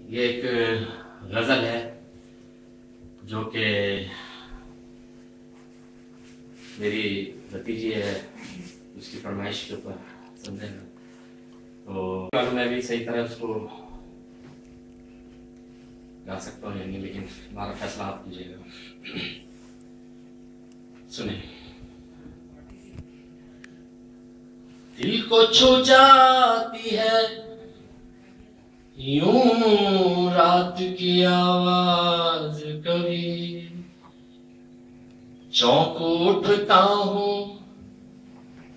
ये एक गज़ल है जो कि मेरी भतीजी है, उसकी फरमाइश के ऊपर समझेगा तो मैं भी सही तरह उसको गा सकता हूँ या नहीं, लेकिन हमारा फैसला आप कीजिएगा। सुने। दिल को छू जाती है यूं रात की आवाज, कभी चौंक उठता हूँ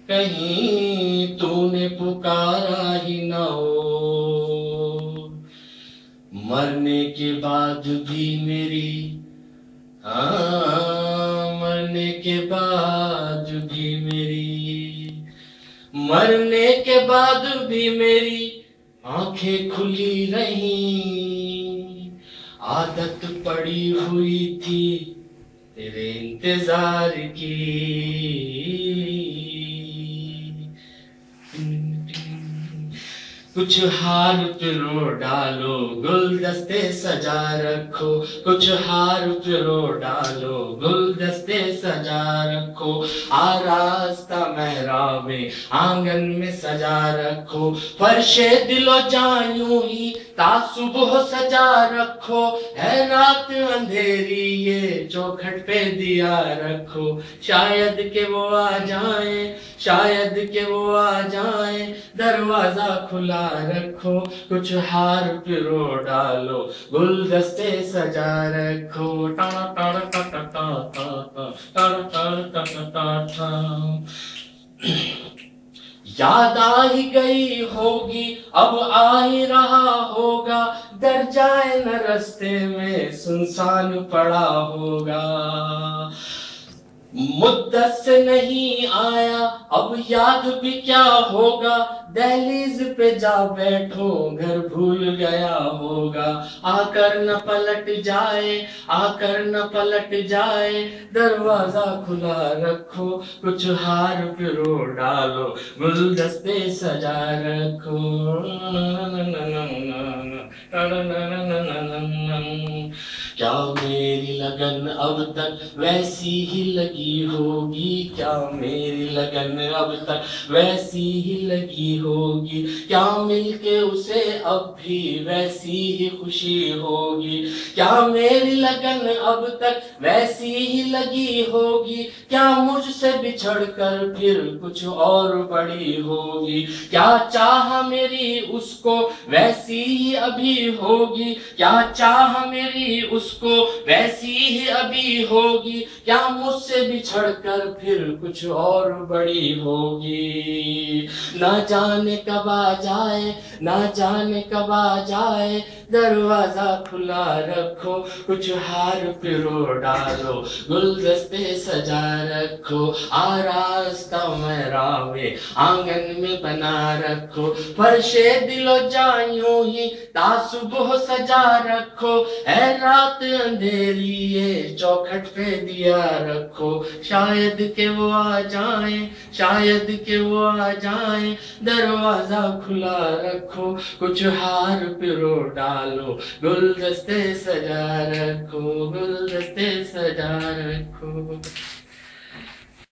कहीं तूने पुकारा ही ना हो। मरने के बाद भी मेरी, मरने के बाद भी मेरी, मरने के बाद भी मेरी आंखें खुली रही। आदत पड़ी हुई थी तेरे इंतजार की। कुछ हार पिरो डालो गुलदस्ते सजा रखो, कुछ हार पिरो डालो गुलदस्ते सजा रखो। आरास्ता मेहराबे आंगन में सजा रखो, फर्शे दिलो जायूं ही तासुबह सजा रखो। है रात अंधेरी ये चौखट पे दिया रखो, शायद के वो आ जाए, शायद के वो आ जाए। दरवाजा खुला रखो, कुछ हार पिरो डालो गुलदस्ते सजा रखो। याद आ ही गई होगी, अब आ ही रहा होगा। डर जाए न रास्ते में सुनसान पड़ा होगा। मुद्दत से नहीं आया अब याद भी क्या होगा। दहलीज पे जा बैठो घर भूल गया होगा। आकर न पलट जाए, आकर न पलट जाए। दरवाजा खुला रखो, कुछ हार पिरो डालो गुलदस्ते सजा रखो। क्या मेरी लगन अब तक वैसी ही लगी होगी, क्या मेरी लगन अब तक वैसी ही लगी होगी। क्या मिलके उसे अब भी वैसी ही खुशी होगी। क्या मेरी लगन अब तक वैसी ही लगी होगी। क्या मुझसे बिछड़ कर फिर कुछ और बड़ी होगी। क्या चाह मेरी उसको वैसी ही अभी होगी। क्या चाह मेरी उसको वैसी ही अभी होगी। क्या मुझसे बिछड़ कर फिर कुछ और बड़ी होगी। ना जाने कब आ जाए, ना जाने कब आ जाए। दरवाजा खुला रखो, कुछ हार पिरो डालो गुलदस्ते सजा रखो। आरास्ता मेहराबे आंगन में बना रखो, फर्शे दिलो जायूं ही तासुबह सजा रखो। है रात अंधेरी ये चौखट पे दिया रखो, शायद के वो आ जाए, शायद के वो आ जाए। दरवाजा खुला रखो, कुछ हार पिरो डालो गुलदस्ते सजा रखो, गुलदस्ते सजा रखो।